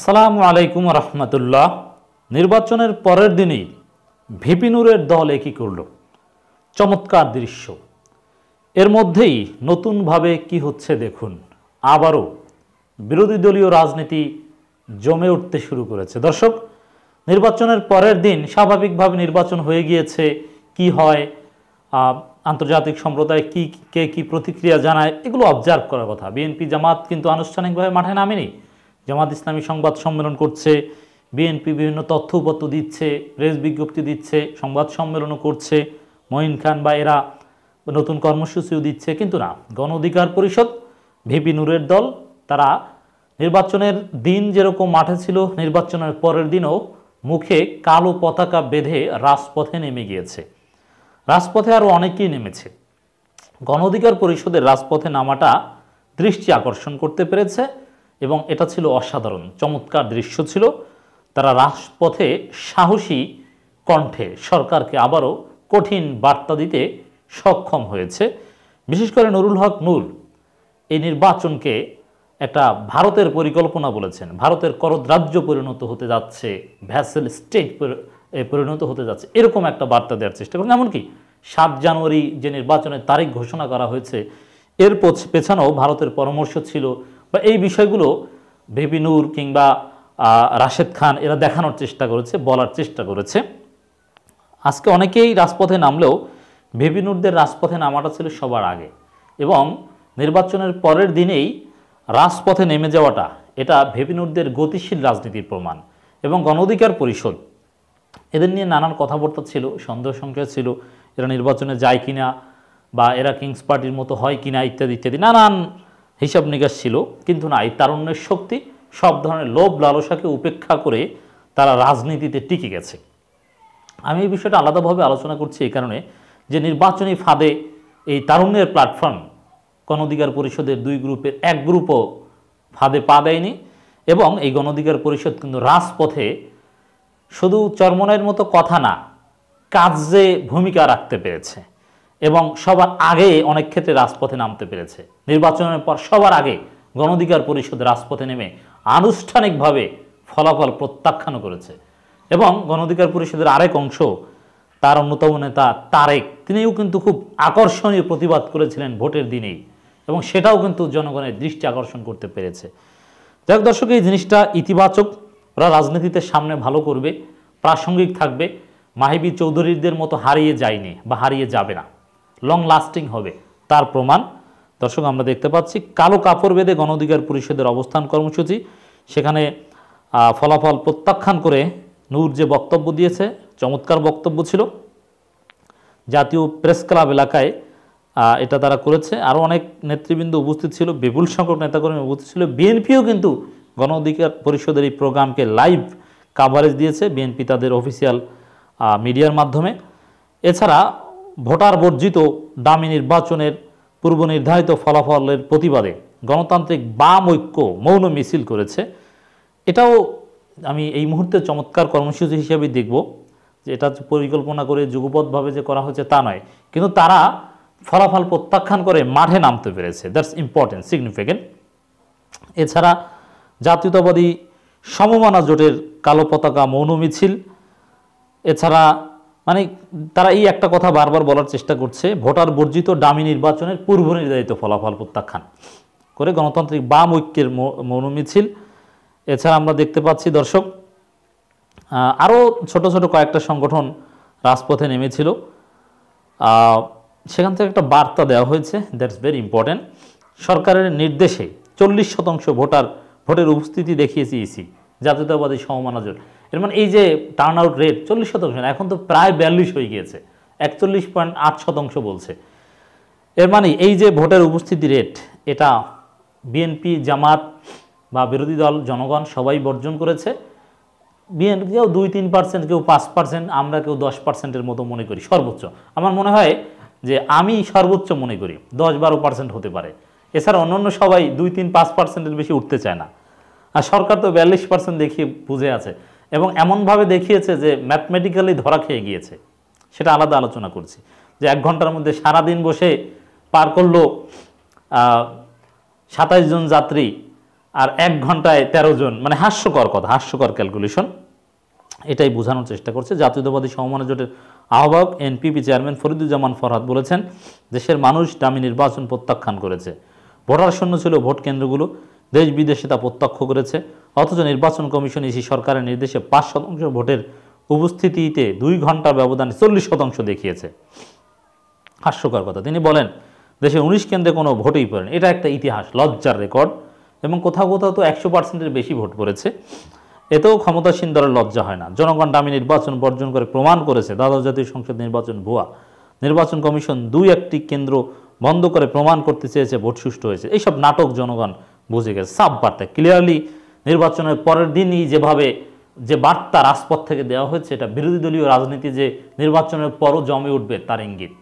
আসসালামু আলাইকুম রহমতুল্লাহ। নির্বাচনের পরের দিনই ভিপি নুরের দল একই করল, চমৎকার দৃশ্য। এর মধ্যেই নতুনভাবে কি হচ্ছে দেখুন, আবারও বিরোধী দলীয় রাজনীতি জমে উঠতে শুরু করেছে। দর্শক, নির্বাচনের পরের দিন স্বাভাবিকভাবে নির্বাচন হয়ে গিয়েছে, কি হয়, আন্তর্জাতিক সম্প্রদায় কি প্রতিক্রিয়া জানায়, এগুলো অবজার্ভ করার কথা। বিএনপি জামাত কিন্তু আনুষ্ঠানিকভাবে মাঠে নামেনি। জামাত ইসলামী সংবাদ সম্মেলন করছে, বিএনপি বিভিন্ন তথ্য উপাত্ত দিচ্ছে, প্রেস বিজ্ঞপ্তি দিচ্ছে, সংবাদ সম্মেলনও করছে, মঈন খান বা এরা নতুন কর্মসূচিও দিচ্ছে। কিন্তু না, গণ অধিকার পরিষদ, ভিপি নুরের দল, তারা নির্বাচনের দিন যেরকম মাঠে ছিল, নির্বাচনের পরের দিনও মুখে কালো পতাকা বেঁধে রাজপথে নেমে গিয়েছে। রাজপথে আরও অনেকেই নেমেছে। গণ অধিকার পরিষদের রাজপথে নামাটা দৃষ্টি আকর্ষণ করতে পেরেছে এবং এটা ছিল অসাধারণ, চমৎকার দৃশ্য ছিল। তারা রাজপথে সাহসী কণ্ঠে সরকারকে আবারও কঠিন বার্তা দিতে সক্ষম হয়েছে। বিশেষ করে নুরুল হক নূর এই নির্বাচনকে একটা ভারতের পরিকল্পনা বলেছেন। ভারতের করদ্রাজ্য পরিণত হতে যাচ্ছে, ভ্যাসেল স্টেট পরিণত হতে যাচ্ছে, এরকম একটা বার্তা দেওয়ার চেষ্টা করেন। এমনকি 7 জানুয়ারি যে নির্বাচনের তারিখ ঘোষণা করা হয়েছে, এর পেছনেও ভারতের পরামর্শ ছিল, বা এই বিষয়গুলো ভিপি নূর কিংবা রাশেদ খান এরা দেখানোর চেষ্টা করেছে, বলার চেষ্টা করেছে। আজকে অনেকেই রাজপথে নামলেও ভিপি নূরদের রাজপথে নামাটা ছিল সবার আগে, এবং নির্বাচনের পরের দিনেই রাজপথে নেমে যাওয়াটা এটা ভিপি নূরদের গতিশীল রাজনীতির প্রমাণ। এবং গণ অধিকার পরিষদ এদের নিয়ে নানান কথাবার্তা ছিল, সন্দেহ সংশয় ছিল, এরা নির্বাচনে যায় কিনা, বা এরা কিংস পার্টির মতো হয় কিনা, ইত্যাদি ইত্যাদি নানান হিসাব নিকাশ ছিল। কিন্তু না, এই তারুণ্যের শক্তি সব ধরনের লোভ লালসাকে উপেক্ষা করে তারা রাজনীতিতে টিকে গেছে। আমি এই বিষয়টা আলাদাভাবে আলোচনা করছি এই কারণে যে নির্বাচনী ফাঁদে এই তারুণ্যের প্ল্যাটফর্ম গণ অধিকার পরিষদের 2 গ্রুপের এক গ্রুপও ফাঁদে পা দেয়নি। এবং এই গণ অধিকার পরিষদ কিন্তু রাজপথে শুধু চরমনাইয়ের মতো কথা না, কাজে ভূমিকা রাখতে পেরেছে এবং সবার আগে অনেক ক্ষেত্রে রাজপথে নামতে পেরেছে। নির্বাচনের পর সবার আগে গণ অধিকার পরিষদ রাজপথে নেমে আনুষ্ঠানিকভাবে ফলাফল প্রত্যাখ্যান করেছে। এবং গণ অধিকার পরিষদের আরেক অংশ, তার অন্যতম নেতা তারেক, তিনিও কিন্তু খুব আকর্ষণীয় প্রতিবাদ করেছিলেন ভোটের দিনেই, এবং সেটাও কিন্তু জনগণের দৃষ্টি আকর্ষণ করতে পেরেছে। যাক দর্শক, এই জিনিসটা ইতিবাচক। ওরা রাজনীতিতে সামনে ভালো করবে, প্রাসঙ্গিক থাকবে, মাহিবি চৌধুরীদের মতো হারিয়ে যায়নি বা হারিয়ে যাবে না, লং লাস্টিং হবে, তার প্রমাণ। দর্শক, আমরা দেখতে পাচ্ছি কালো কাপড় বেঁধে গণ অধিকার পরিষদের অবস্থান কর্মসূচি, সেখানে ফলাফল প্রত্যাখ্যান করে নূর যে বক্তব্য দিয়েছে, চমৎকার বক্তব্য ছিল। জাতীয় প্রেস ক্লাব এলাকায় এটা তারা করেছে। আরও অনেক নেতৃবৃন্দ উপস্থিত ছিল, বিপুল সংখ্যক নেতাকর্মী উপস্থিত ছিল। বিএনপিও কিন্তু গণ অধিকার পরিষদের এই প্রোগ্রামকে লাইভ কাভারেজ দিয়েছে, বিএনপি তাদের অফিসিয়াল মিডিয়ার মাধ্যমে। এছাড়া ভোটার বর্জিত দামি নির্বাচনের পূর্ব নির্ধারিত ফলাফলের প্রতিবাদে গণতান্ত্রিক বাম ঐক্য মৌন মিছিল করেছে। এটাও আমি এই মুহূর্তে চমৎকার কর্মসূচি হিসেবে দেখব, যে এটা পরিকল্পনা করে যুগপৎভাবে যে করা হয়েছে তা নয়, কিন্তু তারা ফলাফল প্রত্যাখ্যান করে মাঠে নামতে পেরেছে। That's important, significant. এছাড়া জাতীয়তাবাদী সমমনা জোটের কালো পতাকা মৌন মিছিল। এছাড়া মানে তারা এই একটা কথা বারবার বলার চেষ্টা করছে, ভোটার বর্জিত ডামি নির্বাচনের পূর্ব নির্ধারিত ফলাফল প্রত্যাখ্যান করে গণতান্ত্রিক বাম ঐক্যের মৌন মিছিল। এছাড়া আমরা দেখতে পাচ্ছি দর্শক, আরও ছোট ছোট কয়েকটা সংগঠন রাজপথে নেমেছিল। সেখান থেকে একটা বার্তা দেওয়া হয়েছে, দ্যাটস ভেরি ইম্পর্টেন্ট। সরকারের নির্দেশে 40% ভোটের উপস্থিতি দেখিয়েছে ইসি, জাতীয়তাবাদী সমমনা জোট। এর মানে এই যে টার্ন আউট রেট 40%, এখন তো প্রায় 42 হয়ে গিয়েছে, 41.8% বলছে। এর মানে এই যে ভোটের উপস্থিতি রেট, এটা বিএনপি জামাত বা বিরোধী দল জনগণ সবাই বর্জন করেছে। বিএনপি কেউ 2-3%, কেউ 5%, আমরা কেউ 10%-এর মতো মনে করি সর্বোচ্চ। আমার মনে হয় যে আমি সর্বোচ্চ মনে করি 10-12% হতে পারে। এছাড়া অন্যান্য সবাই 2-3-5%-এর বেশি উঠতে চায় না। আর সরকার তো 42% দেখিয়ে বুঝে আছে, এবং এমনভাবে দেখিয়েছে যে ম্যাথমেটিক্যালি ধরা খেয়ে গিয়েছে। সেটা আলাদা আলোচনা করছি, যে 1 ঘন্টার মধ্যে সারাদিন বসে পার করলো 27 জন যাত্রী, আর 1 ঘন্টায় 13 জন, মানে হাস্যকর কথা, হাস্যকর ক্যালকুলেশন। এটাই বোঝানোর চেষ্টা করছে। জাতীয়তাবাদী সমমনা জোটের আহ্বায়ক এনপিপি চেয়ারম্যান ফরিদুজ্জামান ফরহাদ বলেছেন, দেশের মানুষ দামি নির্বাচন প্রত্যাখ্যান করেছে। ভোটার শূন্য ছিল ভোট কেন্দ্রগুলো, দেশ বিদেশে তা প্রত্যক্ষ করেছে। অথচ নির্বাচন কমিশন ইসি সরকারের নির্দেশে 5% ভোটের উপস্থিতিতে 2 ঘন্টার ব্যবধানে 40% দেখিয়েছে। হাস্যকর কথা। তিনি বলেন, দেশে 19 কেন্দ্রে কোনো ভোটই পড়েনি। এটা একটা ইতিহাস, লজ্জার রেকর্ড। এবং কোথাও কোথাও তো 100%-এর বেশি ভোট পড়েছে। এতেও ক্ষমতাসীন দলের লজ্জা হয় না। জনগণ দামি নির্বাচন বর্জন করে প্রমাণ করেছে দ্বাদশ জাতীয় সংসদ নির্বাচন ভুয়া। নির্বাচন কমিশন 2-1টি কেন্দ্র বন্ধ করে প্রমাণ করতে চেয়েছে ভোট সুষ্ঠু হয়েছে। এইসব নাটক জনগণ বুঝে গেছে। সাফ বার্তা, ক্লিয়ারলি নির্বাচনের পরের দিনই যেভাবে যে বার্তা রাজপথ থেকে দেওয়া হয়েছে, এটা বিরোধী দলীয় রাজনীতি যে নির্বাচনের পরও জমে উঠবে তার ইঙ্গিত।